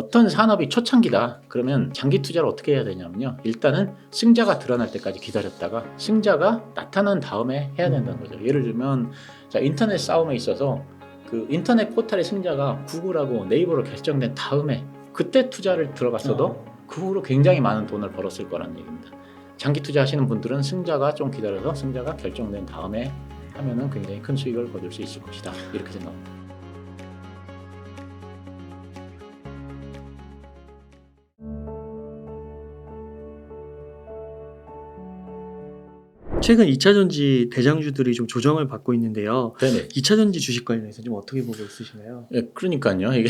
어떤 산업이 초창기다 그러면 장기 투자를 어떻게 해야 되냐면요, 일단은 승자가 드러날 때까지 기다렸다가 승자가 나타난 다음에 해야 된다는 거죠. 예를 들면 자, 인터넷 싸움에 있어서 그 인터넷 포털의 승자가 구글하고 네이버로 결정된 다음에 그때 투자를 들어갔어도 그 후로 굉장히 많은 돈을 벌었을 거라는 얘기입니다. 장기 투자하시는 분들은 승자가 좀 기다려서 승자가 결정된 다음에 하면은 굉장히 큰 수익을 거둘 수 있을 것이다, 이렇게 생각합니다. 최근 2차전지 대장주들이 좀 조정을 받고 있는데요. 네네. 2차전지 주식 관련해서 좀 어떻게 보고 있으시나요? 예, 그러니까요. 이게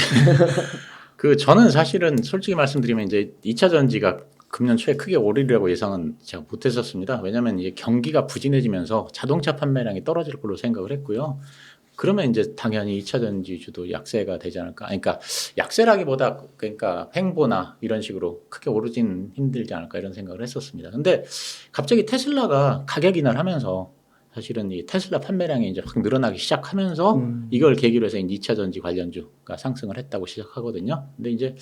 그 저는 사실은 솔직히 말씀드리면 이제 2차 전지가 금년 초에 크게 오르리라고 예상은 제가 못했었습니다. 왜냐하면 이제 경기가 부진해지면서 자동차 판매량이 떨어질 걸로 생각을 했고요. 그러면 이제 당연히 2차 전지주도 약세가 되지 않을까. 그러니까 약세라기보다 그러니까 횡보나 이런 식으로 크게 오르진 힘들지 않을까 이런 생각을 했었습니다. 근데 갑자기 테슬라가 가격 인하를 하면서 사실은 이 테슬라 판매량이 이제 확 늘어나기 시작하면서 이걸 계기로 해서 2차 전지 관련주가 상승을 했다고 시작하거든요. 근데 이제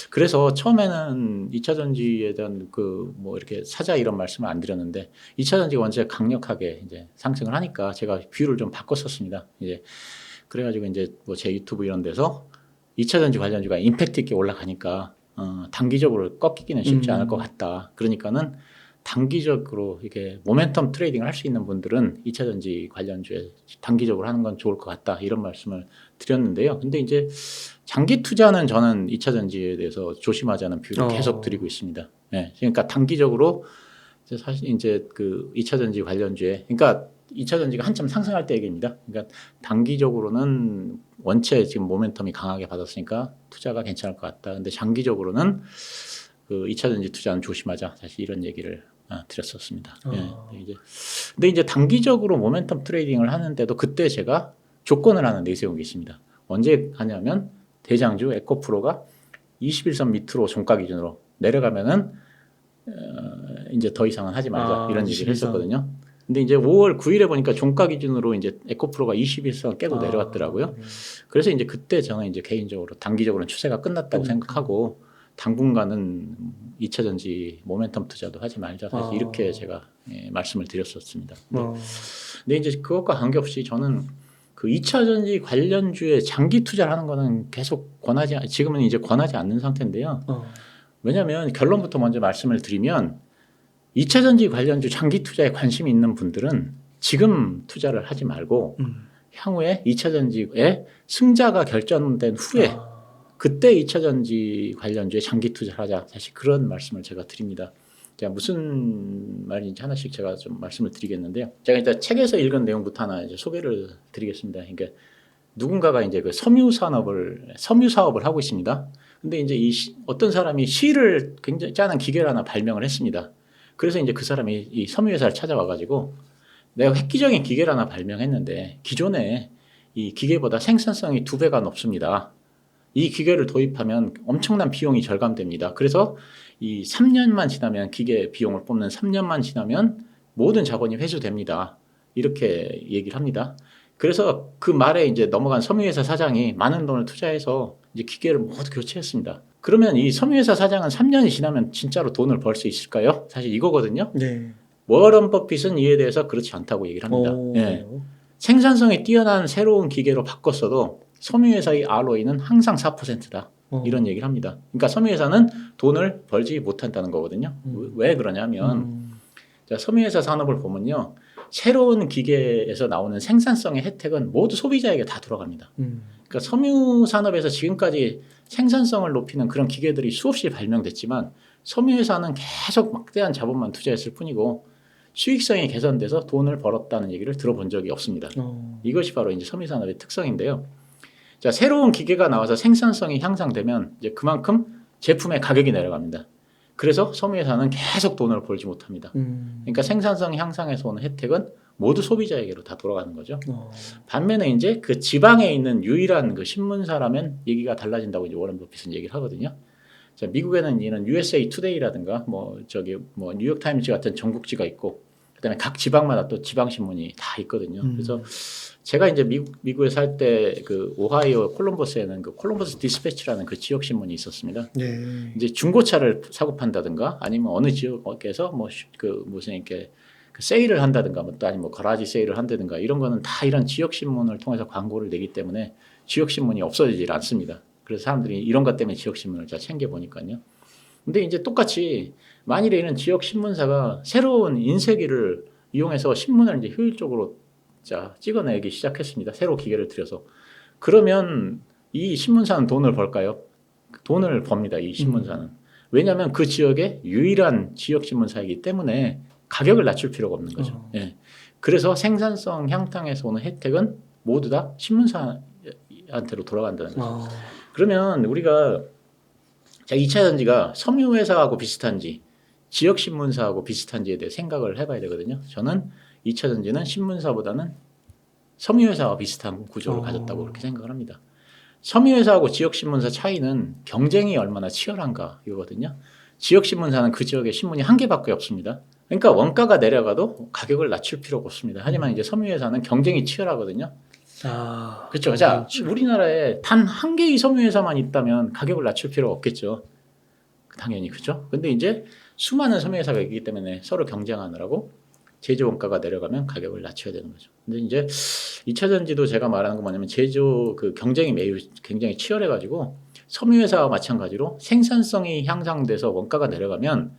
그래서 처음에는 2차 전지에 대한 그 뭐 이렇게 사자 이런 말씀을 안 드렸는데 2차 전지가 원체 강력하게 이제 상승을 하니까 제가 뷰를 좀 바꿨었습니다. 이제 그래가지고 이제 뭐 제 유튜브 이런 데서 2차 전지 관련주가 임팩트 있게 올라가니까 단기적으로 꺾이기는 쉽지 않을 것 같다. 그러니까는 단기적으로 이게 모멘텀 트레이딩을 할 수 있는 분들은 2차 전지 관련주에 단기적으로 하는 건 좋을 것 같다, 이런 말씀을 드렸는데요. 근데 이제 장기 투자는 저는 2차 전지에 대해서 조심하자는 뷰를 계속 드리고 있습니다. 네, 그러니까 단기적으로 이제 사실 이제 그 2차 전지 관련주에, 그러니까 2차 전지가 한참 상승할 때 얘기입니다. 그러니까 단기적으로는 원체 지금 모멘텀이 강하게 받았으니까 투자가 괜찮을 것 같다. 근데 장기적으로는 그 2차 전지 투자는 조심하자. 사실 이런 얘기를 드렸었습니다. 근데 이제 단기적으로 모멘텀 트레이딩을 하는데도 그때 제가 조건을 하나 내세운 게 있습니다. 언제 하냐면 대장주 에코프로가 21선 밑으로 종가 기준으로 내려가면은 이제 더 이상은 하지 말자, 이런 얘기를 했었거든요. 근데 이제 5월 9일에 보니까 종가 기준으로 이제 에코프로가 21선 깨고 내려왔더라고요. 그래서 이제 그때 저는 이제 개인적으로 단기적으로는 추세가 끝났다고 생각하고 당분간은 2차 전지 모멘텀 투자도 하지 말자, 사실 이렇게 제가 말씀을 드렸었습니다. 근데 이제 그것과 관계없이 저는 그 2차 전지 관련주에 장기 투자를 하는 거는 계속 지금은 이제 권하지 않는 상태인데요. 왜냐하면 결론부터 먼저 말씀을 드리면 2차 전지 관련주 장기 투자에 관심이 있는 분들은 지금 투자를 하지 말고 향후에 2차 전지에 승자가 결정된 후에 그때 2차 전지 관련주에 장기 투자를 하자, 사실 그런 말씀을 제가 드립니다. 제가 무슨 말인지 하나씩 제가 좀 말씀을 드리겠는데요. 제가 일단 책에서 읽은 내용부터 하나 이제 소개를 드리겠습니다. 그러니까 누군가가 이제 그 섬유 사업을 하고 있습니다. 근데 이제 어떤 사람이 실을 굉장히 짜는 기계를 하나 발명을 했습니다. 그래서 이제 그 사람이 이 섬유회사를 찾아와가지고 내가 획기적인 기계를 하나 발명했는데 기존에 이 기계보다 생산성이 2배가 높습니다. 이 기계를 도입하면 엄청난 비용이 절감됩니다. 그래서 이 3년만 지나면, 기계 비용을 뽑는 3년만 지나면 모든 자본이 회수됩니다. 이렇게 얘기를 합니다. 그래서 그 말에 이제 넘어간 섬유회사 사장이 많은 돈을 투자해서 이제 기계를 모두 교체했습니다. 그러면 이 섬유회사 사장은 3년이 지나면 진짜로 돈을 벌 수 있을까요? 사실 이거거든요. 네. 워런 버핏은 이에 대해서 그렇지 않다고 얘기를 합니다. 예. 생산성이 뛰어난 새로운 기계로 바꿨어도 섬유회사의 ROE는 항상 4%다. 이런 얘기를 합니다. 그러니까 섬유회사는 돈을 벌지 못한다는 거거든요. 왜 그러냐면 자, 섬유회사 산업을 보면요, 새로운 기계에서 나오는 생산성의 혜택은 모두 소비자에게 다 돌아갑니다. 그러니까 섬유 산업에서 지금까지 생산성을 높이는 그런 기계들이 수없이 발명됐지만 섬유회사는 계속 막대한 자본만 투자했을 뿐이고 수익성이 개선돼서 돈을 벌었다는 얘기를 들어본 적이 없습니다. 이것이 바로 이제 섬유 산업의 특성인데요. 자, 새로운 기계가 나와서 생산성이 향상되면 이제 그만큼 제품의 가격이 내려갑니다. 그래서 섬유회사는 계속 돈을 벌지 못합니다. 그러니까 생산성 향상에서 오는 혜택은 모두 소비자에게로 다 돌아가는 거죠. 반면에 이제 그 지방에 있는 유일한 그 신문사라면 얘기가 달라진다고 이제 워런 버핏은 얘기를 하거든요. 자, 미국에는 이런 USA 투데이라든가 뭐 뉴욕 타임즈 같은 전국지가 있고, 그다음에 각 지방마다 또 지방 신문이 다 있거든요. 음. 그래서 제가 이제 미국에 살 때 그 오하이오 콜럼버스에는 그 콜럼버스 디스패치라는 그 지역 신문이 있었습니다. 네. 이제 중고차를 사고 판다든가 아니면 어느 지역에서 뭐 그 무슨 이렇게 그 세일을 한다든가 뭐 또 아니면 뭐 거라지 세일을 한다든가 이런 거는 다 이런 지역 신문을 통해서 광고를 내기 때문에 지역 신문이 없어지질 않습니다. 그래서 사람들이 이런 것 때문에 지역 신문을 잘 챙겨 보니까요. 근데 이제 똑같이 만일에 이런 지역 신문사가 새로운 인쇄기를 이용해서 신문을 이제 효율적으로 자 찍어내기 시작했습니다. 새로 기계를 들여서 그러면 이 신문사는 돈을 벌까요? 돈을 법니다. 이 신문사는. 왜냐하면 그 지역의 유일한 지역 신문사이기 때문에 가격을 낮출 필요가 없는 거죠. 예. 그래서 생산성 향상에서 오는 혜택은 모두 다 신문사한테로 돌아간다는 거죠. 그러면 우리가 자, 2차 전지가 섬유회사하고 비슷한지 지역 신문사하고 비슷한지에 대해 생각을 해봐야 되거든요. 저는 2차 전지는 신문사보다는 섬유회사와 비슷한 구조를 가졌다고 그렇게 생각을 합니다. 섬유회사하고 지역신문사 차이는 경쟁이 얼마나 치열한가 이거거든요. 지역신문사는 그 지역에 신문이 한 개밖에 없습니다. 그러니까 원가가 내려가도 가격을 낮출 필요가 없습니다. 하지만 이제 섬유회사는 경쟁이 치열하거든요. 그렇죠. 자, 우리나라에 단 한 개의 섬유회사만 있다면 가격을 낮출 필요가 없겠죠. 당연히 그렇죠. 근데 이제 수많은 섬유회사가 있기 때문에 서로 경쟁하느라고 제조 원가가 내려가면 가격을 낮춰야 되는 거죠. 근데 이제 2차 전지도 제가 말하는 건 뭐냐면 제조 그 경쟁이 매우 굉장히 치열해가지고 섬유회사와 마찬가지로 생산성이 향상돼서 원가가 내려가면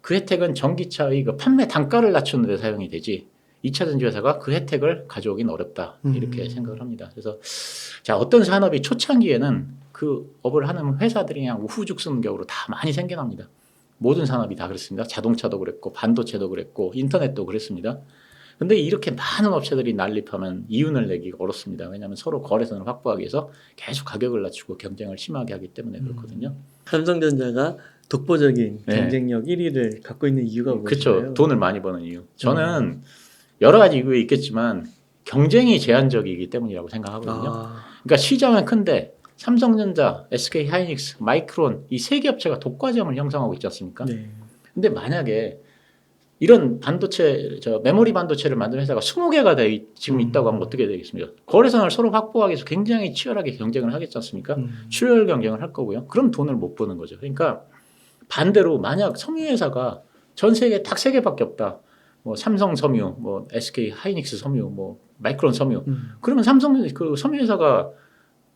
그 혜택은 전기차의 그 판매 단가를 낮추는 데 사용이 되지 2차 전지 회사가 그 혜택을 가져오긴 어렵다 이렇게 생각을 합니다. 그래서 자 어떤 산업이 초창기에는 그 업을 하는 회사들이 그냥 우후죽순격으로 다 많이 생겨납니다. 모든 산업이 다 그렇습니다. 자동차도 그랬고 반도체도 그랬고 인터넷도 그랬습니다. 근데 이렇게 많은 업체들이 난립하면 이윤을 내기가 어렵습니다. 왜냐하면 서로 거래선을 확보하기 위해서 계속 가격을 낮추고 경쟁을 심하게 하기 때문에 그렇거든요. 삼성전자가 독보적인 경쟁력 1위를 갖고 있는 이유가 무엇인가요? 그렇죠. 돈을 많이 버는 이유. 저는 여러 가지 이유가 있겠지만 경쟁이 제한적이기 때문이라고 생각하거든요. 그러니까 시장은 큰데 삼성전자, SK 하이닉스, 마이크론 이 세 개 업체가 독과점을 형성하고 있지 않습니까? 근데 만약에 이런 반도체, 메모리 반도체를 만드는 회사가 20개가 지금 있다고 하면 어떻게 되겠습니까? 거래선을 서로 확보하기 위해서 굉장히 치열하게 경쟁을 하겠지 않습니까? 출혈 경쟁을 할 거고요. 그럼 돈을 못 버는 거죠. 그러니까 반대로 만약 섬유회사가 전 세계에 딱 3개밖에 없다. 뭐 삼성 섬유, 뭐 SK 하이닉스 섬유, 뭐 마이크론 섬유. 그러면 그 섬유회사가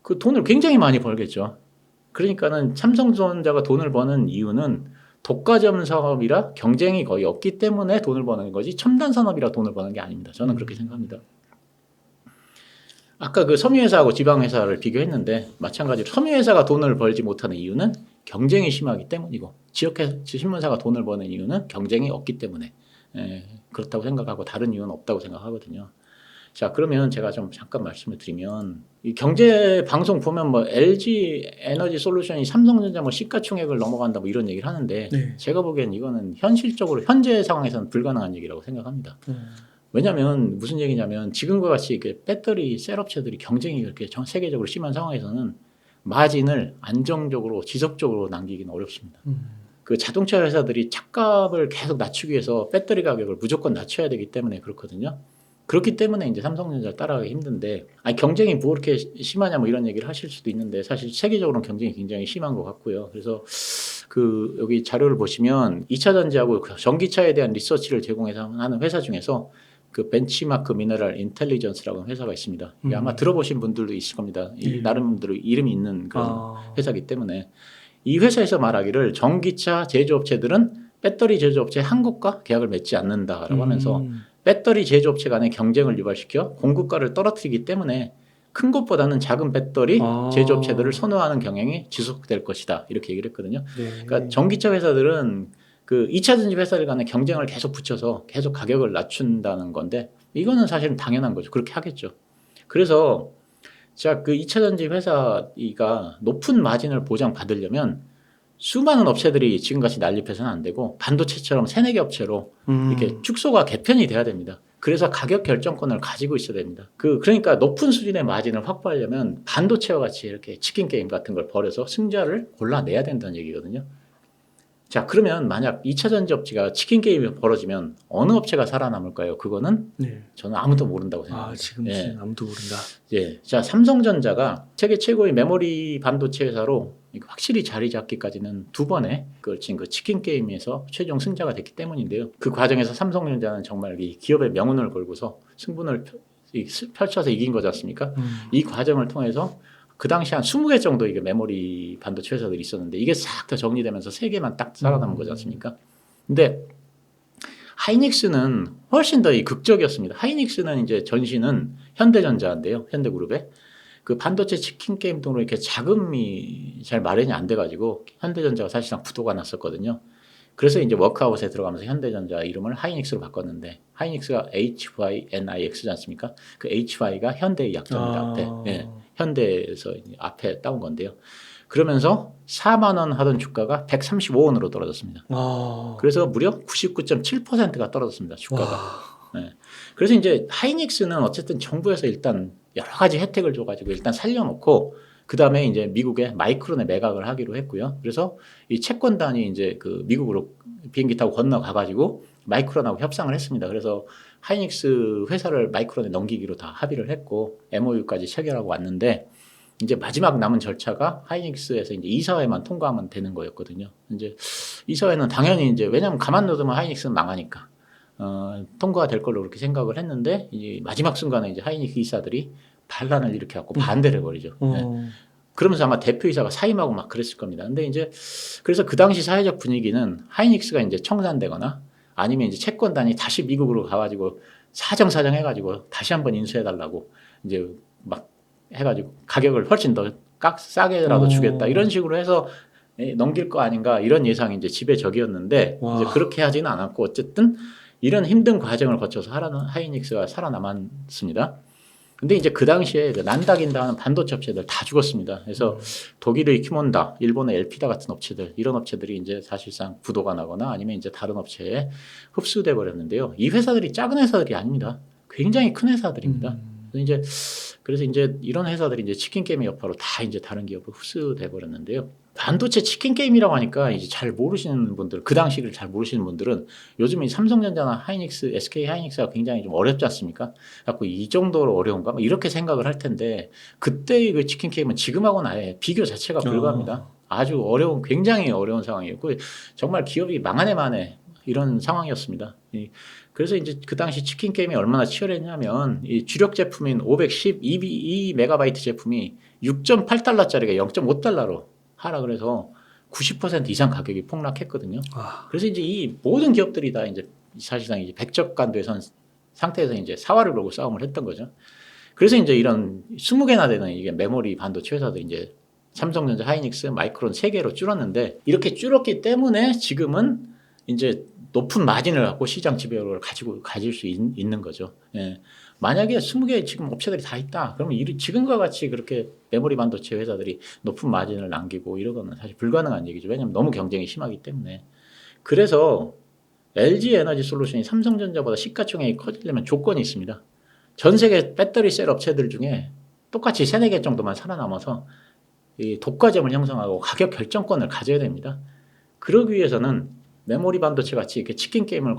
그 돈을 굉장히 많이 벌겠죠. 그러니까는 삼성전자가 돈을 버는 이유는 독과점 사업이라 경쟁이 거의 없기 때문에 돈을 버는 거지 첨단 산업이라 돈을 버는 게 아닙니다. 저는 그렇게 생각합니다. 아까 그 섬유회사하고 지방회사를 비교했는데 마찬가지로 섬유회사가 돈을 벌지 못하는 이유는 경쟁이 심하기 때문이고 신문사가 돈을 버는 이유는 경쟁이 없기 때문에 그렇다고 생각하고 다른 이유는 없다고 생각하거든요. 자, 그러면 제가 좀 잠깐 말씀을 드리면 이 경제 방송 보면 뭐 LG 에너지 솔루션이 삼성전자 뭐 시가총액을 넘어간다 뭐 이런 얘기를 하는데 제가 보기엔 이거는 현실적으로 현재 상황에서는 불가능한 얘기라고 생각합니다. 왜냐하면 무슨 얘기냐면 지금과 같이 이렇게 배터리 셀 업체들이 경쟁이 그렇게 세계적으로 심한 상황에서는 마진을 안정적으로 지속적으로 남기기는 어렵습니다. 그 자동차 회사들이 차값을 계속 낮추기 위해서 배터리 가격을 무조건 낮춰야 되기 때문에 그렇거든요. 그렇기 때문에 이제 삼성전자를 따라가기 힘든데, 아니 경쟁이 뭐 그렇게 심하냐 뭐 이런 얘기를 하실 수도 있는데 사실 세계적으로는 경쟁이 굉장히 심한 것 같고요. 그래서 그 여기 자료를 보시면 2차 전지하고 전기차에 대한 리서치를 제공해서 하는 회사 중에서 그 벤치마크 미네랄 인텔리전스라고 하는 회사가 있습니다. 이게 아마 들어보신 분들도 있을 겁니다. 나름대로 이름이 있는 그런 회사이기 때문에 이 회사에서 말하기를 전기차 제조업체들은 배터리 제조업체 한국과 계약을 맺지 않는다라고 하면서 배터리 제조업체 간의 경쟁을 유발시켜 공급가를 떨어뜨리기 때문에 큰 것보다는 작은 배터리 제조업체들을 선호하는 경향이 지속될 것이다. 이렇게 얘기를 했거든요. 그러니까 전기차 회사들은 그 2차 전지 회사들 간의 경쟁을 계속 붙여서 계속 가격을 낮춘다는 건데 이거는 사실은 당연한 거죠. 그렇게 하겠죠. 그래서 자, 그 2차 전지 회사가 높은 마진을 보장받으려면 수많은 업체들이 지금같이 난립해서는 안 되고 반도체처럼 3-4개 업체로 이렇게 축소가 개편이 돼야 됩니다. 그래서 가격 결정권을 가지고 있어야 됩니다. 그러니까 높은 수준의 마진을 확보하려면 반도체와 같이 이렇게 치킨 게임 같은 걸 벌여서 승자를 골라내야 된다는 얘기거든요. 자, 그러면 만약 2차 전지 업체가 치킨 게임이 벌어지면 어느 업체가 살아남을까요? 그거는 네. 저는 아무도 모른다고 생각합니다. 지금은 아무도 모른다. 예. 자, 삼성전자가 세계 최고의 메모리 반도체 회사로 확실히 자리 잡기까지는 두 번의 걸친 그 치킨 게임에서 최종 승자가 됐기 때문인데요. 그 과정에서 삼성전자는 정말 이 기업의 명운을 걸고서 승분을 펼쳐서 이긴 거지 않습니까? 이 과정을 통해서 그 당시 한 20개 정도 이게 메모리 반도체 회사들이 있었는데 이게 싹 다 정리되면서 3개만 딱 살아남은 거지 않습니까? 근데 하이닉스는 훨씬 더 극적이었습니다. 하이닉스는 이제 전신은 현대전자인데요. 현대그룹에 그 반도체 치킨 게임 등으로 이렇게 자금이 잘 마련이 안 돼가지고 현대전자가 사실상 부도가 났었거든요. 그래서 이제 워크아웃에 들어가면서 현대전자 이름을 하이닉스로 바꿨는데 하이닉스가 HYNIX지 않습니까? 그 HY가 현대의 약자입니다. 앞에. 예, 현대에서 앞에 따온 건데요. 그러면서 4만 원 하던 주가가 135원으로 떨어졌습니다. 그래서 무려 99.7%가 떨어졌습니다. 주가가. 네. 그래서 이제 하이닉스는 어쨌든 정부에서 일단 여러 가지 혜택을 줘가지고 일단 살려놓고 그 다음에 이제 미국에 마이크론에 매각을 하기로 했고요. 그래서 이 채권단이 이제 그 미국으로 비행기 타고 건너가가지고 마이크론하고 협상을 했습니다. 그래서 하이닉스 회사를 마이크론에 넘기기로 다 합의를 했고 MOU까지 체결하고 왔는데 이제 마지막 남은 절차가 하이닉스에서 이제 이사회만 통과하면 되는 거였거든요. 이제 이사회는 당연히 이제 왜냐하면 가만 놔두면 하이닉스는 망하니까 통과가 될 걸로 그렇게 생각을 했는데 이제 마지막 순간에 이제 하이닉스 이사들이 반란을 일으켜갖고 반대를 해버리죠. 네. 그러면서 아마 대표이사가 사임하고 막 그랬을 겁니다. 근데 이제 그래서 그 당시 사회적 분위기는 하이닉스가 이제 청산되거나 아니면 이제 채권단이 다시 미국으로 가가지고 사정사정 해가지고 다시 한번 인수해달라고 이제 막 해가지고 가격을 훨씬 더 싸게라도 주겠다 이런 식으로 해서 넘길 거 아닌가 이런 예상이 이제 지배적이었는데 이제 그렇게 하지는 않았고 어쨌든 이런 힘든 과정을 거쳐서 하이닉스가 살아남았습니다. 근데 이제 그 당시에 그 난다긴다 하는 반도체 업체들 다 죽었습니다. 그래서 독일의 키몬다, 일본의 엘피다 같은 업체들, 이런 업체들이 이제 사실상 부도가 나거나 아니면 이제 다른 업체에 흡수돼 버렸는데요. 이 회사들이 작은 회사들이 아닙니다. 굉장히 큰 회사들입니다. 그래서 이제 이런 회사들이 이제 치킨 게임의 여파로 다 이제 다른 기업으로 흡수돼 버렸는데요. 반도체 치킨 게임이라고 하니까 이제 잘 모르시는 분들, 그 당시를 잘 모르시는 분들은 요즘 이 삼성전자나 하이닉스, SK 하이닉스가 굉장히 좀 어렵지 않습니까? 갖고 이 정도로 어려운가? 이렇게 생각을 할 텐데 그때의 그 치킨 게임은 지금하고는 아예 비교 자체가 불가합니다. 아주 어려운, 굉장히 어려운 상황이었고 정말 기업이 망하네 마네 이런 상황이었습니다. 그래서 이제 그 당시 치킨 게임이 얼마나 치열했냐면 이 주력 제품인 512 메가바이트 제품이 6.8달러짜리가 0.5달러로 하락을 해서 90% 이상 가격이 폭락했거든요. 그래서 이제 이 모든 기업들이 다 이제 사실상 이제 백척간도에 선 상태에서 이제 사활을 걸고 싸움을 했던 거죠. 그래서 이제 이런 20개나 되는 이게 메모리 반도체 회사도 이제 삼성전자, 하이닉스, 마이크론 3개로 줄었는데 이렇게 줄었기 때문에 지금은 이제 높은 마진을 갖고 시장 지배력을 가질 수 있는 거죠. 예. 만약에 20개 지금 업체들이 다 있다. 그러면 지금과 같이 그렇게 메모리 반도체 회사들이 높은 마진을 남기고 이러고는 사실 불가능한 얘기죠. 왜냐하면 너무 경쟁이 심하기 때문에. 그래서 LG 에너지 솔루션이 삼성전자보다 시가총액이 커지려면 조건이 있습니다. 전 세계 배터리 셀 업체들 중에 똑같이 3, 4개 정도만 살아남아서 이 독과점을 형성하고 가격 결정권을 가져야 됩니다. 그러기 위해서는 메모리 반도체 같이 이렇게 치킨 게임을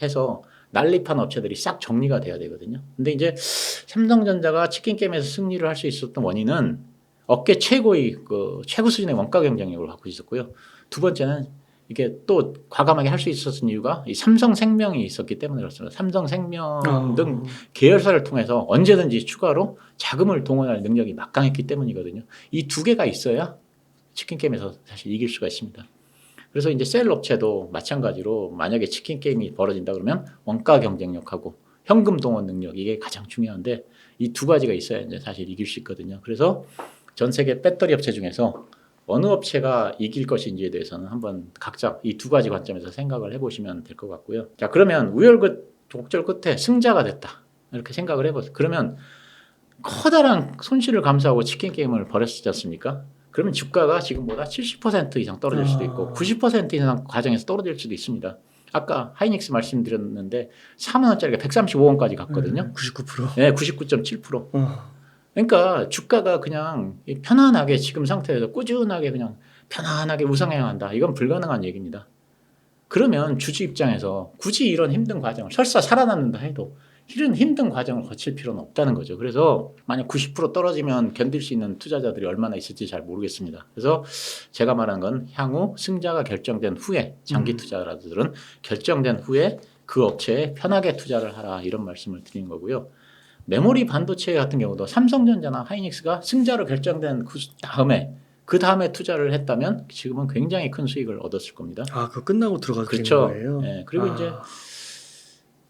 해서 난립한 업체들이 싹 정리가 돼야 되거든요. 근데 이제 삼성전자가 치킨 게임에서 승리를 할 수 있었던 원인은 업계 최고의 그 최고 수준의 원가 경쟁력을 갖고 있었고요. 두 번째는 이게 또 과감하게 할 수 있었던 이유가 이 삼성생명이 있었기 때문에 그렇습니다. 삼성생명 등 계열사를 통해서 언제든지 추가로 자금을 동원할 능력이 막강했기 때문이거든요. 이 두 개가 있어야 치킨 게임에서 사실 이길 수가 있습니다. 그래서 이제 셀 업체도 마찬가지로 만약에 치킨 게임이 벌어진다 그러면 원가 경쟁력하고 현금 동원 능력 이게 가장 중요한데 이 두 가지가 있어야 이제 사실 이길 수 있거든요. 그래서 전 세계 배터리 업체 중에서 어느 업체가 이길 것인지에 대해서는 한번 각자 이 두 가지 관점에서 생각을 해보시면 될 것 같고요. 자, 그러면 우여곡절 끝에 승자가 됐다 이렇게 생각을 해보세요. 그러면 커다란 손실을 감수하고 치킨 게임을 벌였지 않습니까? 그러면 주가가 지금보다 70% 이상 떨어질 수도 있고 90% 이상 과정에서 떨어질 수도 있습니다. 아까 하이닉스 말씀드렸는데 4만 원짜리가 135원까지 갔거든요. 99%. 네, 99.7%. 그러니까 주가가 그냥 편안하게 지금 상태에서 꾸준하게 그냥 편안하게 우상향한다. 이건 불가능한 얘기입니다. 그러면 주주 입장에서 굳이 이런 힘든 과정을 설사 살아남는다 해도 이런 힘든 과정을 거칠 필요는 없다는 거죠. 그래서 만약 90% 떨어지면 견딜 수 있는 투자자들이 얼마나 있을지 잘 모르겠습니다. 그래서 제가 말한 건 향후 승자가 결정된 후에 장기 투자자들은 결정된 후에 그 업체에 편하게 투자를 하라 이런 말씀을 드린 거고요. 메모리 반도체 같은 경우도 삼성전자나 하이닉스가 승자로 결정된 그 다음에 투자를 했다면 지금은 굉장히 큰 수익을 얻었을 겁니다. 아, 그거 끝나고 들어가서 되는 그렇죠. 거예요? 네,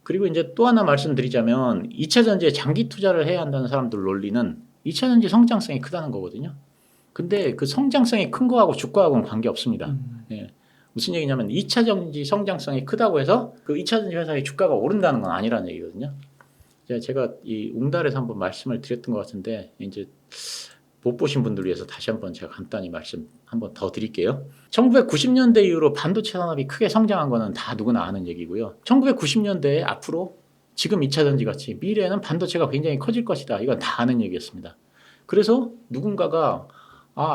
그리고 이제 또 하나 말씀드리자면 2차 전지에 장기 투자를 해야 한다는 사람들 논리는 2차 전지 성장성이 크다는 거거든요. 근데 그 성장성이 큰 거하고 주가하고는 관계 없습니다. 예. 무슨 얘기냐면 2차 전지 성장성이 크다고 해서 그 2차 전지 회사의 주가가 오른다는 건 아니라는 얘기거든요. 제가 이 웅달에서 한번 말씀을 드렸던 것 같은데 이제 못 보신 분들 위해서 다시 한번 제가 간단히 말씀 한번 더 드릴게요. 1990년대 이후로 반도체 산업이 크게 성장한 거는 다 누구나 아는 얘기고요. 1990년대에 앞으로 지금 2차 전지 같이 미래에는 반도체가 굉장히 커질 것이다. 이건 다 아는 얘기였습니다. 그래서 누군가가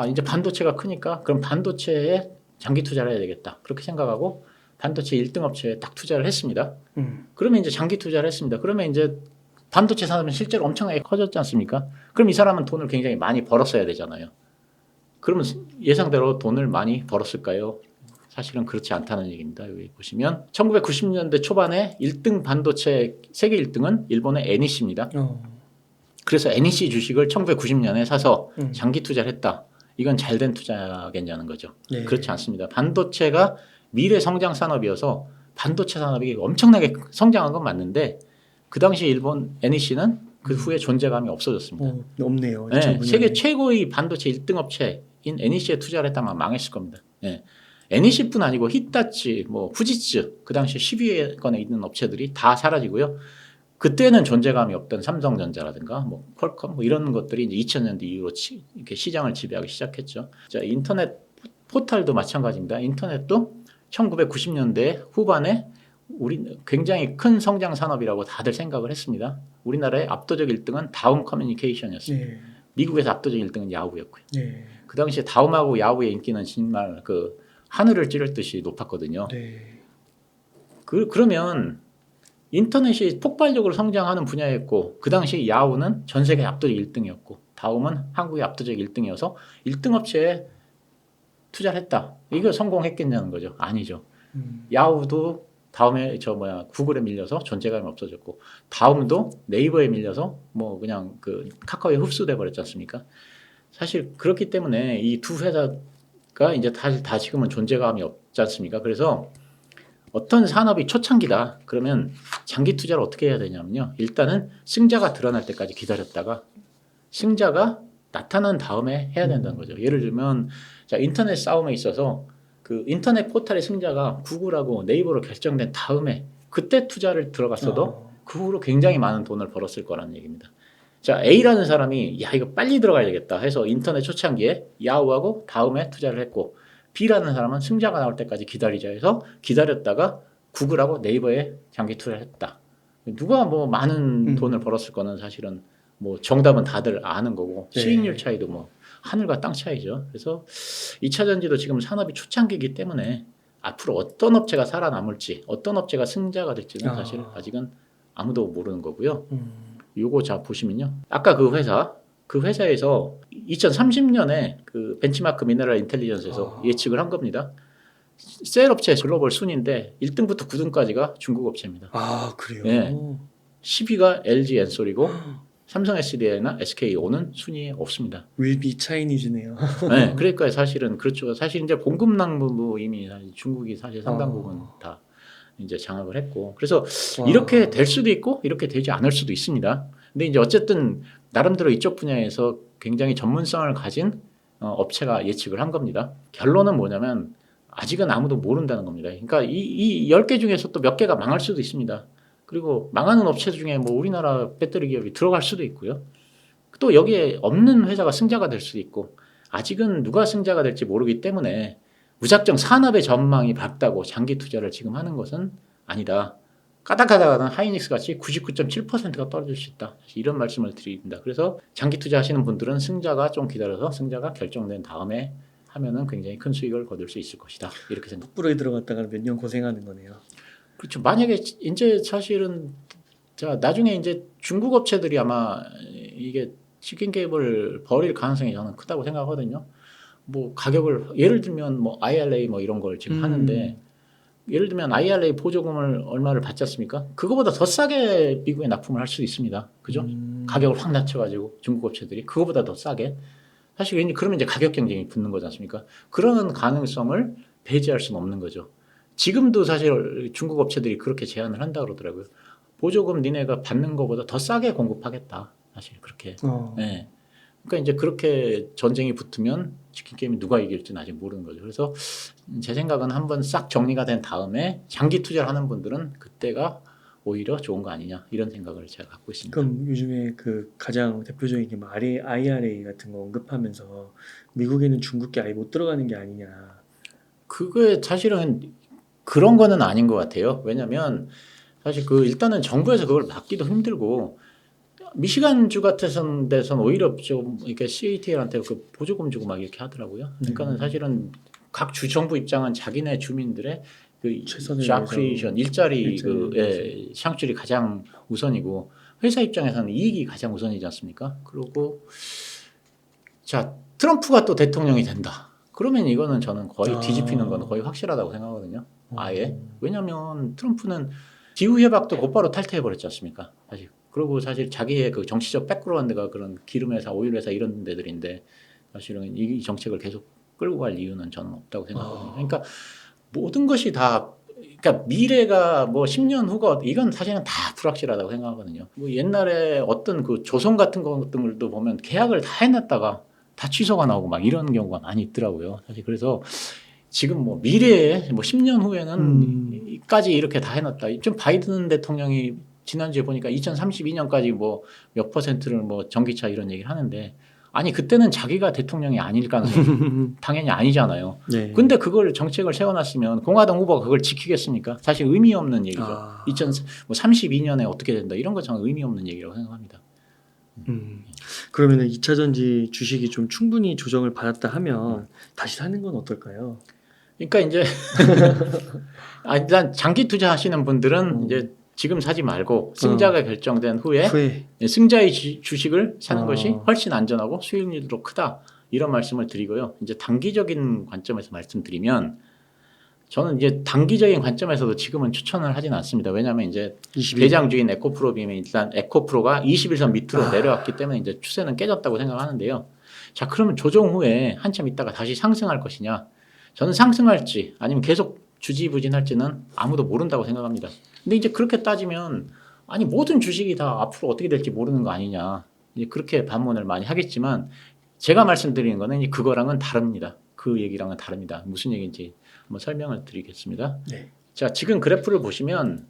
이제 반도체가 크니까 그럼 반도체에 장기 투자를 해야 되겠다. 그렇게 생각하고 반도체 1등 업체에 딱 투자를 했습니다. 그러면 이제 장기 투자를 했습니다. 그러면 이제 반도체 산업은 실제로 엄청나게 커졌지 않습니까? 그럼 이 사람은 돈을 굉장히 많이 벌었어야 되잖아요. 그러면 예상대로 돈을 많이 벌었을까요? 사실은 그렇지 않다는 얘기입니다. 여기 보시면 1990년대 초반에 1등 반도체 세계 1등은 일본의 NEC입니다. 그래서 NEC 주식을 1990년에 사서 장기 투자를 했다. 이건 잘된 투자겠냐는 거죠. 네. 그렇지 않습니다. 반도체가 미래 성장 산업이어서 반도체 산업이 엄청나게 성장한 건 맞는데 그 당시 일본 NEC는 그 후에 존재감이 없어졌습니다. 없네요. 네, 세계 최고의 반도체 1등 업체인 NEC에 투자를 했다면 망했을 겁니다. 네. NEC뿐 아니고 히타치, 후지츠 그 당시 10위권에 있는 업체들이 다 사라지고요. 그때는 존재감이 없던 삼성전자라든가 퀄컴 이런 것들이 이제 2000년대 이후로 이렇게 시장을 지배하기 시작했죠. 자, 인터넷 포털도 마찬가지입니다. 인터넷도 1990년대 후반에 굉장히 큰 성장 산업이라고 다들 생각을 했습니다. 우리나라의 압도적 1등은 다움 커뮤니케이션이었습니다. 네. 미국에서 압도적 1등은 야후였고요. 네. 그 당시에 다움하고 야후의 인기는 정말 그 하늘을 찌를 듯이 높았거든요. 네. 그러면 인터넷이 폭발적으로 성장하는 분야였고 그 당시 야후는 전 세계 압도적 1등이었고 다움은 한국의 압도적 1등이어서 1등 업체에 투자를 했다. 이거 성공했겠냐는 거죠. 아니죠. 야후도 다음에 구글에 밀려서 존재감이 없어졌고 다음도 네이버에 밀려서 그냥 그 카카오에 흡수돼 버렸지 않습니까? 사실 그렇기 때문에 이 두 회사가 이제 다 지금은 존재감이 없지 않습니까? 그래서 어떤 산업이 초창기다 그러면 장기 투자를 어떻게 해야 되냐면요. 일단은 승자가 드러날 때까지 기다렸다가 승자가 나타난 다음에 해야 된다는 거죠. 예를 들면 인터넷 싸움에 있어서 그 인터넷 포털의 승자가 구글하고 네이버로 결정된 다음에 그때 투자를 들어갔어도 그 후로 굉장히 많은 돈을 벌었을 거라는 얘기입니다. 자, A라는 사람이 이거 빨리 들어가야 되겠다 해서 인터넷 초창기에 야후하고 다음에 투자를 했고 B라는 사람은 승자가 나올 때까지 기다리자 해서 기다렸다가 구글하고 네이버에 장기 투자를 했다. 누가 많은 돈을 벌었을 거는 사실은 정답은 다들 아는 거고 수익률 차이도 하늘과 땅 차이죠. 그래서 2차 전지도 지금 산업이 초창기이기 때문에 앞으로 어떤 업체가 살아남을지 어떤 업체가 승자가 될지는 사실 아직은 아무도 모르는 거고요. 요거 자 보시면요. 아까 그 회사에서 2030년에 그 벤치마크 미네랄 인텔리전스에서 예측을 한 겁니다. 셀 업체 글로벌 순인데 1등부터 9등까지가 중국 업체입니다. 아, 그래요? 네. 10위가 LG 엔솔이고 삼성 SDI나 SK 오는 순위에 없습니다. Will be Chinese네요. 네, 그러니까 사실은 그렇죠. 사실 이제 공급망도 이미 중국이 사실 상당 부분 다 이제 장악을 했고, 그래서 이렇게 될 수도 있고 이렇게 되지 않을 수도 있습니다. 근데 이제 어쨌든 나름대로 이쪽 분야에서 굉장히 전문성을 가진 업체가 예측을 한 겁니다. 결론은 뭐냐면 아직은 아무도 모른다는 겁니다. 그러니까 이 10개 중에서 또 몇 개가 망할 수도 있습니다. 그리고 망하는 업체 중에 우리나라 배터리 기업이 들어갈 수도 있고요. 또 여기에 없는 회사가 승자가 될 수도 있고 아직은 누가 승자가 될지 모르기 때문에 무작정 산업의 전망이 밝다고 장기 투자를 지금 하는 것은 아니다. 까닥까닥하는 하이닉스 같이 99.7%가 떨어질 수 있다. 이런 말씀을 드립니다. 그래서 장기 투자하시는 분들은 승자가 좀 기다려서 승자가 결정된 다음에 하면은 굉장히 큰 수익을 거둘 수 있을 것이다. 이렇게 생각. 뚝불에 들어갔다가 몇 년 고생하는 거네요. 그렇죠. 만약에 이제 사실은 자 나중에 이제 중국 업체들이 아마 이게 치킨 게임을 벌일 가능성이 저는 크다고 생각하거든요. 뭐 가격을 예를 들면 뭐 IRA 뭐 이런 걸 지금 하는데 예를 들면 IRA 보조금을 얼마를 받지 않습니까? 그거보다 더 싸게 미국에 납품을 할 수 있습니다. 그죠? 가격을 확 낮춰가지고 중국 업체들이 그거보다 더 싸게 사실 그러면 이제 가격 경쟁이 붙는 거지 않습니까? 그런 가능성을 배제할 수는 없는 거죠. 지금도 사실 중국 업체들이 그렇게 제안을 한다 그러더라고요. 보조금 니네가 받는 것보다 더 싸게 공급하겠다. 사실 그렇게. 네. 그러니까 이제 그렇게 전쟁이 붙으면 치킨 게임이 누가 이길지는 아직 모르는 거죠. 그래서 제 생각은 한번 싹 정리가 된 다음에 장기 투자를 하는 분들은 그때가 오히려 좋은 거 아니냐 이런 생각을 제가 갖고 있습니다. 그럼 요즘에 그 가장 대표적인 게 IRA 같은 거 언급하면서 미국에는 중국계 아예 못 들어가는 게 아니냐. 그게 사실은 그런 거는 아닌 것 같아요. 왜냐하면 사실 일단은 정부에서 그걸 막기도 힘들고 미시간주 같은 데서는 오히려 좀 이렇게 CATL한테 그 보조금 주고 막 이렇게 하더라고요. 그러니까는 사실은 각 주 정부 입장은 자기네 주민들의 그 job creation 일자리 창출이 가장 우선이고 회사 입장에서는 이익이 가장 우선이지 않습니까? 그리고 자 트럼프가 또 대통령이 된다. 그러면 이거는 저는 거의 뒤집히는 건 거의 확실하다고 생각하거든요. 아예 왜냐하면 트럼프는 기후 협약도 곧바로 탈퇴해 버렸지 않습니까? 사실. 그리고 사실 자기의 그 정치적 백그라운드가 그런 기름 회사, 오일 회사 이런 데들인데 사실은 이 정책을 계속 끌고 갈 이유는 저는 없다고 생각하거든요. 그러니까 모든 것이 다 그러니까 미래가 뭐 10년 후가 이건 사실은 다 불확실하다고 생각하거든요. 뭐 옛날에 어떤 그 조선 같은 것들도 보면 계약을 다 해놨다가 다 취소가 나오고 막 이런 경우가 많이 있더라고요. 사실 그래서 지금 뭐 미래에 뭐 10년 후에는 까지 이렇게 다 해놨다. 좀 바이든 대통령이 지난주에 보니까 2032년까지 뭐 몇 퍼센트를 뭐 전기차 이런 얘기를 하는데 아니 그때는 자기가 대통령이 아닐 가능성이 당연히 아니잖아요. 네. 근데 그걸 정책을 세워놨으면 공화당 후보가 그걸 지키겠습니까? 사실 의미 없는 얘기죠. 2032년에 어떻게 된다 이런 거 저는 의미 없는 얘기라고 생각합니다. 그러면은 2차 전지 주식이 좀 충분히 조정을 받았다 하면 다시 사는 건 어떨까요? 그러니까 이제 일단 장기 투자하시는 분들은 이제 지금 사지 말고 승자가 결정된 후에 승자의 주식을 사는 것이 훨씬 안전하고 수익률도 크다 이런 말씀을 드리고요. 이제 단기적인 관점에서 말씀드리면 저는 이제 단기적인 관점에서도 지금은 추천을 하지는 않습니다. 왜냐하면 이제 대장주인 에코프로 비면 일단 에코프로가 21선 밑으로 내려왔기 때문에 이제 추세는 깨졌다고 생각하는데요. 자 그러면 조정 후에 한참 있다가 다시 상승할 것이냐? 저는 상승할지 아니면 계속 주지부진할지는 아무도 모른다고 생각합니다. 근데 이제 그렇게 따지면 아니 모든 주식이 다 앞으로 어떻게 될지 모르는 거 아니냐 이제 그렇게 반문을 많이 하겠지만 제가 말씀드리는 거는 그거랑은 다릅니다. 그 얘기랑은 다릅니다. 무슨 얘기인지 한번 설명을 드리겠습니다. 네. 자 지금 그래프를 보시면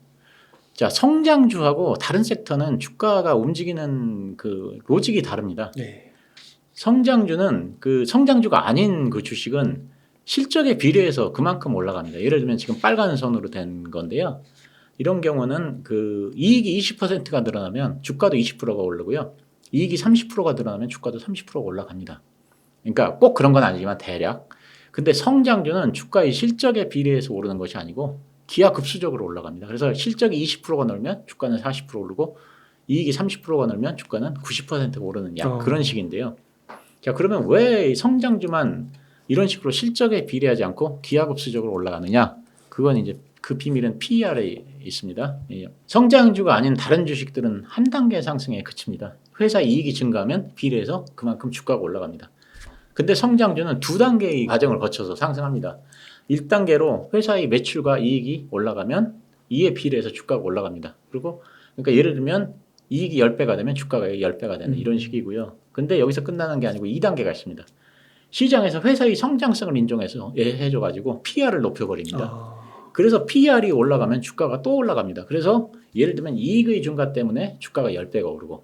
자 성장주하고 다른 섹터는 주가가 움직이는 그 로직이 다릅니다. 네. 성장주는 그 성장주가 아닌 그 주식은 실적에 비례해서 그만큼 올라갑니다. 예를 들면 지금 빨간 선으로 된 건데요. 이런 경우는 그 이익이 20%가 늘어나면 주가도 20%가 오르고요. 이익이 30%가 늘어나면 주가도 30%가 올라갑니다. 그러니까 꼭 그런 건 아니지만 대략. 근데 성장주는 주가의 실적에 비례해서 오르는 것이 아니고 기하급수적으로 올라갑니다. 그래서 실적이 20%가 늘면 주가는 40% 오르고 이익이 30%가 늘면 주가는 90%가 오르는 약 그런 식인데요. 자 그러면 왜 성장주만 이런 식으로 실적에 비례하지 않고 기하급수적으로 올라가느냐? 그건 이제 그 비밀은 PER에 있습니다. 성장주가 아닌 다른 주식들은 한 단계 상승에 그칩니다. 회사 이익이 증가하면 비례해서 그만큼 주가가 올라갑니다. 근데 성장주는 두 단계의 과정을 거쳐서 상승합니다. 1단계로 회사의 매출과 이익이 올라가면 이에 비례해서 주가가 올라갑니다. 그리고 그러니까 예를 들면 이익이 10배가 되면 주가가 10배가 되는 이런 식이고요. 근데 여기서 끝나는 게 아니고 2단계가 있습니다. 시장에서 회사의 성장성을 인정해서 해줘가지고 PR을 높여버립니다. 그래서 PR이 올라가면 주가가 또 올라갑니다. 그래서 예를 들면 이익의 증가 때문에 주가가 10배가 오르고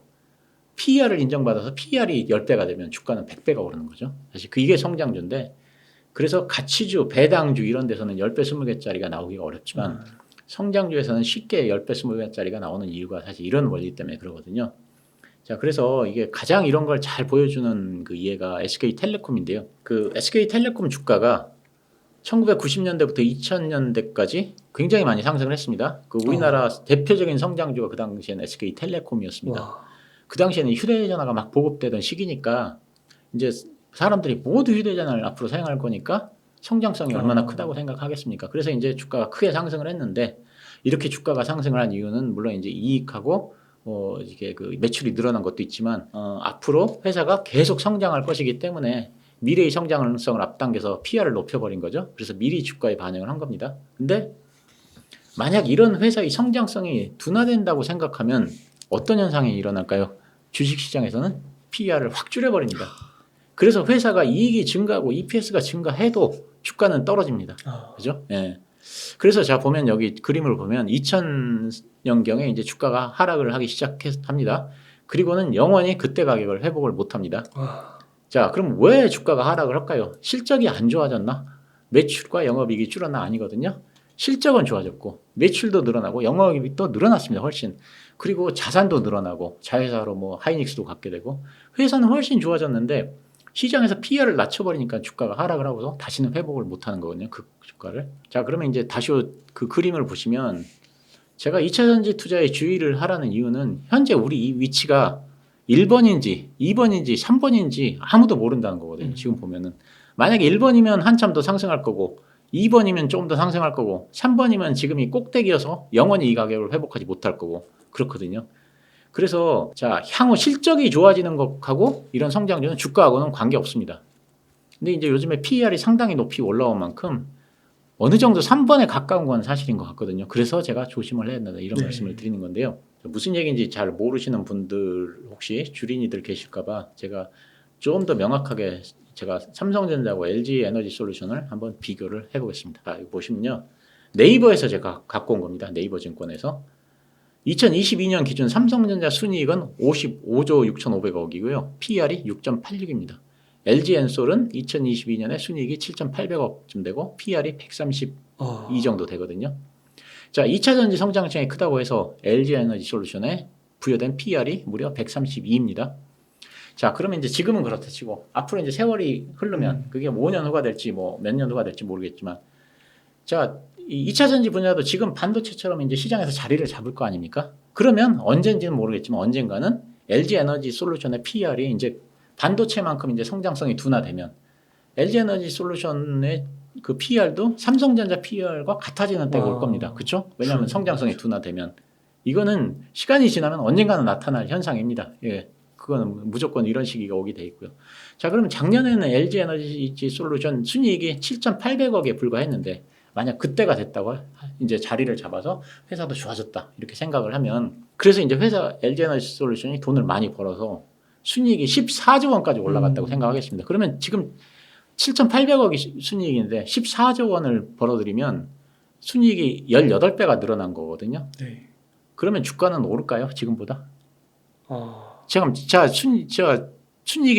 PR을 인정받아서 PR이 10배가 되면 주가는 100배가 오르는 거죠. 사실 이게 성장주인데 그래서 가치주, 배당주 이런 데서는 10배, 20배짜리가 나오기가 어렵지만 성장주에서는 쉽게 10배, 20배짜리가 나오는 이유가 사실 이런 원리 때문에 그러거든요. 자, 그래서 이게 가장 이런 걸 잘 보여주는 그 예가 SK텔레콤인데요. 그 SK텔레콤 주가가 1990년대부터 2000년대까지 굉장히 많이 상승을 했습니다. 그 우리나라 대표적인 성장주가 그 당시에는 SK텔레콤이었습니다. 와. 그 당시에는 휴대전화가 막 보급되던 시기니까 이제 사람들이 모두 휴대전화를 앞으로 사용할 거니까 성장성이 얼마나 크다고 생각하겠습니까? 그래서 이제 주가가 크게 상승을 했는데 이렇게 주가가 상승을 한 이유는 물론 이제 이익하고 이게 그 매출이 늘어난 것도 있지만 앞으로 회사가 계속 성장할 것이기 때문에 미래의 성장성을 앞당겨서 PR을 높여버린 거죠. 그래서 미리 주가에 반영을 한 겁니다. 근데 만약 이런 회사의 성장성이 둔화된다고 생각하면 어떤 현상이 일어날까요? 주식시장에서는 PR을 확 줄여버립니다. 그래서 회사가 이익이 증가하고 EPS가 증가해도 주가는 떨어집니다. 그죠? 예. 그래서 제가 보면 여기 그림을 보면 2000년경에 이제 주가가 하락을 하기 시작합니다. 그리고는 영원히 그때 가격을 회복을 못 합니다. 와. 자, 그럼 왜 주가가 하락을 할까요? 실적이 안 좋아졌나? 매출과 영업이익이 줄었나? 아니거든요. 실적은 좋아졌고 매출도 늘어나고 영업이익도 늘어났습니다. 훨씬. 그리고 자산도 늘어나고 자회사로 뭐 하이닉스도 갖게 되고 회사는 훨씬 좋아졌는데 시장에서 PR을 낮춰버리니까 주가가 하락을 하고서 다시는 회복을 못하는 거거든요. 그 주가를. 자, 그러면 이제 다시 그 그림을 보시면 제가 2차전지 투자에 주의를 하라는 이유는 현재 우리 이 위치가 1번인지 2번인지 3번인지 아무도 모른다는 거거든요. 지금 보면은. 만약에 1번이면 한참 더 상승할 거고 2번이면 조금 더 상승할 거고 3번이면 지금이 꼭대기여서 영원히 이 가격을 회복하지 못할 거고 그렇거든요. 그래서 자, 향후 실적이 좋아지는 것하고 이런 성장률은 주가하고는 관계없습니다. 근데 이제 요즘에 PER이 상당히 높이 올라온 만큼 어느 정도 3번에 가까운 건 사실인 것 같거든요. 그래서 제가 조심을 해야 된다 이런 말씀을 드리는 건데요. 무슨 얘기인지 잘 모르시는 분들 혹시 주린이들 계실까봐 제가 좀 더 명확하게 제가 삼성전자하고 LG에너지솔루션을 한번 비교를 해보겠습니다. 여기 보시면요. 네이버에서 제가 갖고 온 겁니다. 네이버 증권에서. 2022년 기준 삼성전자 순이익은 55조 6,500억이고요. PER이 6.86입니다. LG엔솔은 2022년에 순이익이 7,800억쯤 되고 PER이 132 정도 되거든요. 자, 2차전지 성장성이 크다고 해서 LG에너지솔루션에 부여된 PER이 무려 132입니다. 자, 그러면 이제 지금은 그렇다 치고 앞으로 이제 세월이 흐르면 그게 5년 후가 될지 뭐 몇 년 후가 될지 모르겠지만 자, 이 2차 전지 분야도 지금 반도체처럼 이제 시장에서 자리를 잡을 거 아닙니까? 그러면 언젠지는 모르겠지만 언젠가는 LG 에너지 솔루션의 PER이 이제 반도체만큼 이제 성장성이 둔화되면 LG 에너지 솔루션의 그 PER도 삼성전자 PER과 같아지는 때가 올 겁니다. 그렇죠? 왜냐하면 성장성이 둔화되면 이거는 시간이 지나면 언젠가는 나타날 현상입니다. 예. 그거는 무조건 이런 시기가 오게 돼 있고요. 자, 그러면 작년에는 LG 에너지 솔루션 순이익이 7,800억에 불과했는데 만약 그때가 됐다고 이제 자리를 잡아서 회사도 좋아졌다 이렇게 생각을 하면 그래서 이제 회사 LG 에너지 솔루션이 돈을 많이 벌어서 순이익이 14조 원까지 올라갔다고 생각하겠습니다. 그러면 지금 7,800억이 순이익인데 14조 원을 벌어들이면 순이익이 18배가 늘어난 거거든요. 네. 그러면 주가는 오를까요? 지금보다? 아. 제가 순이익이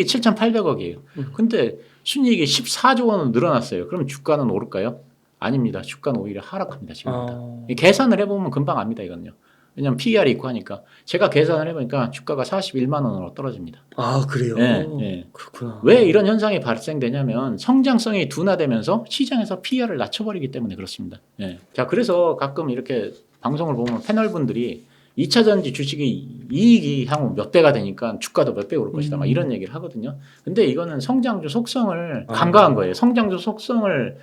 7,800억이에요. 근데 순이익이 14조 원은 늘어났어요. 그럼 주가는 오를까요? 아닙니다. 주가는 오히려 하락합니다. 지금보다. 계산을 해보면 금방 압니다. 이건요. 왜냐하면 PER이 있고 하니까 제가 계산을 해보니까 주가가 41만 원으로 떨어집니다. 아, 그래요? 네, 네. 그렇구나. 왜 이런 현상이 발생되냐면 성장성이 둔화되면서 시장에서 PER을 낮춰버리기 때문에 그렇습니다. 네. 자, 그래서 가끔 이렇게 방송을 보면 패널분들이 2차전지 주식의 이익이 향후 몇 배가 되니까 주가도 몇 배 오를 것이다. 막 이런 얘기를 하거든요. 근데 이거는 성장주 속성을 간과한 거예요. 성장주 속성을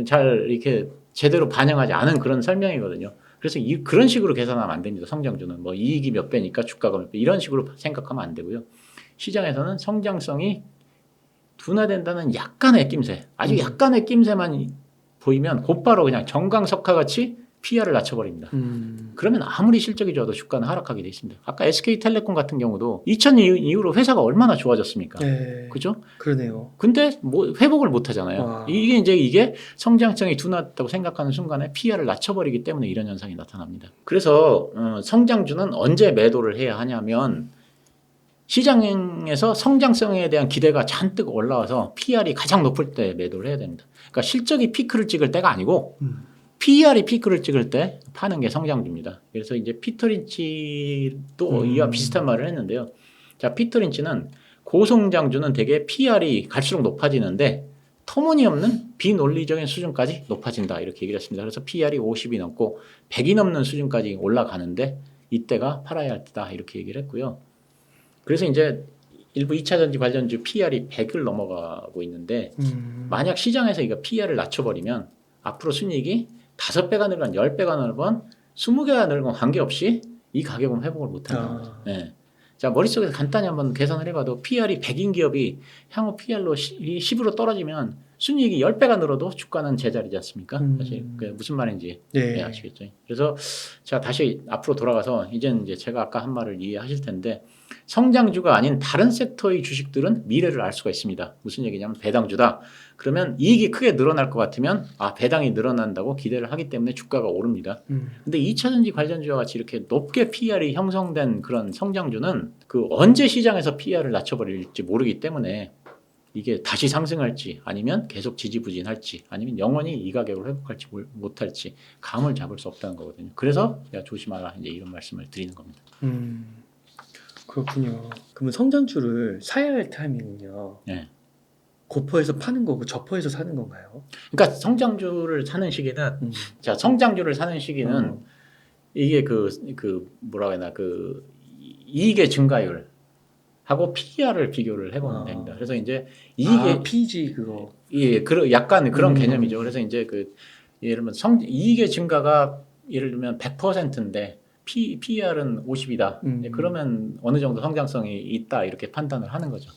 잘 이렇게 제대로 반영하지 않은 그런 설명이거든요. 그래서 그런 식으로 계산하면 안 됩니다. 성장주는 뭐 이익이 몇 배니까 주가가 몇 배 이런 식으로 생각하면 안 되고요. 시장에서는 성장성이 둔화된다는 약간의 낌새, 아주 약간의 낌새만 보이면 곧바로 그냥 정광석화 같이 PER을 낮춰버립니다. 그러면 아무리 실적이 좋아도 주가는 하락하게 돼 있습니다. 아까 SK텔레콤 같은 경우도 2000년 이후로 회사가 얼마나 좋아졌습니까? 네. 그죠? 그러네요. 근데 뭐 회복을 못 하잖아요. 와. 이게 성장성이 둔화됐다고 생각하는 순간에 PER을 낮춰버리기 때문에 이런 현상이 나타납니다. 그래서 성장주는 언제 매도를 해야 하냐면 시장에서 성장성에 대한 기대가 잔뜩 올라와서 PER이 가장 높을 때 매도를 해야 됩니다. 그러니까 실적이 피크를 찍을 때가 아니고 PER이 피크를 찍을 때 파는 게 성장주입니다. 그래서 이제 피터 린치도 이와 비슷한 말을 했는데요. 자, 피터 린치는 고성장주는 되게 PR이 갈수록 높아지는데 터무니없는 비논리적인 수준까지 높아진다 이렇게 얘기를 했습니다. 그래서 PR이 50이 넘고 100이 넘는 수준까지 올라가는데 이때가 팔아야 할 때다 이렇게 얘기를 했고요. 그래서 이제 일부 2차 전지 관련주 PR이 100을 넘어가고 있는데 만약 시장에서 이거 PR을 낮춰버리면 앞으로 순이익이 5배가 늘건 10배가 늘건 20배가 늘건 관계없이 이 가격은 회복을 못한다는 거죠. 네. 자, 머릿속에서 간단히 한번 계산을 해봐도 PR이 100인 기업이 향후 PR로 10으로 떨어지면 순이익이 10배가 늘어도 주가는 제자리지 않습니까? 사실 그게 무슨 말인지 네. 아시겠죠? 그래서 자, 다시 앞으로 돌아가서 이제는 이제 제가 아까 한 말을 이해하실 텐데 성장주가 아닌 다른 sek터의 주식들은 미래를 알 수가 있습니다. 무슨 얘기냐면 배당주다. 그러면 이익이 크게 늘어날 것 같으면 배당이 늘어난다고 기대를 하기 때문에 주가가 오릅니다. 근데 2차전지 관련주와 같이 이렇게 높게 PR이 형성된 그런 성장주는 그 언제 시장에서 PR을 낮춰버릴지 모르기 때문에 이게 다시 상승할지 아니면 계속 지지부진할지 아니면 영원히 이 가격을 회복할지 못할지 감을 잡을 수 없다는 거거든요. 그래서 야 조심하라 이제 이런 말씀을 드리는 겁니다. 그렇군요. 그러면 성장주를 사야 할 타이밍은요. 네. 고퍼에서 파는 거고 저퍼에서 사는 건가요? 그러니까 성장주를 사는 시기는 자 성장주를 사는 시기는 이게 그 뭐라 해나 그 이익의 증가율 하고 PER을 비교를 해보면 됩니다. 그래서 이제 이익의 PG 그거. 예, 약간 그런 개념이죠. 그래서 이제 그 예를 들면 이익의 증가가 예를 들면 100%인데 PER은 50이다. 그러면 어느 정도 성장성이 있다 이렇게 판단을 하는 거죠.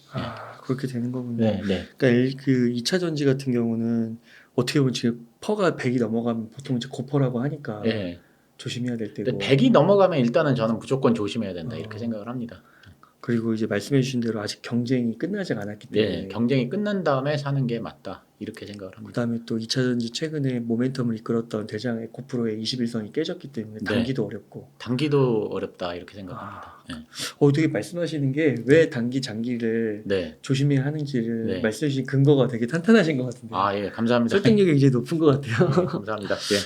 그렇게 되는 거군요. 네, 네. 그러니까 그 2차 전지 같은 경우는 어떻게 보면 지금 퍼가 100이 넘어가면 보통 이제 고퍼라고 하니까 네. 조심해야 될 때고. 100이 넘어가면 일단은 저는 무조건 조심해야 된다 이렇게 생각을 합니다. 그리고 이제 말씀해 주신 대로 아직 경쟁이 끝나지 않았기 때문에 네, 경쟁이 끝난 다음에 사는 게 맞다 이렇게 생각을 합니다. 그다음에 또 2차 전지 최근에 모멘텀을 이끌었던 대장 에코프로의 21선이 깨졌기 때문에 단기도 어렵고 단기도 어렵다 이렇게 생각합니다. 네. 되게 말씀하시는 게 왜 단기 장기를 네. 조심해야 하는지를 네. 말씀해 주신 근거가 되게 탄탄하신 것 같은데 예, 감사합니다. 설득력이 이제 높은 것 같아요. 네, 감사합니다. 네.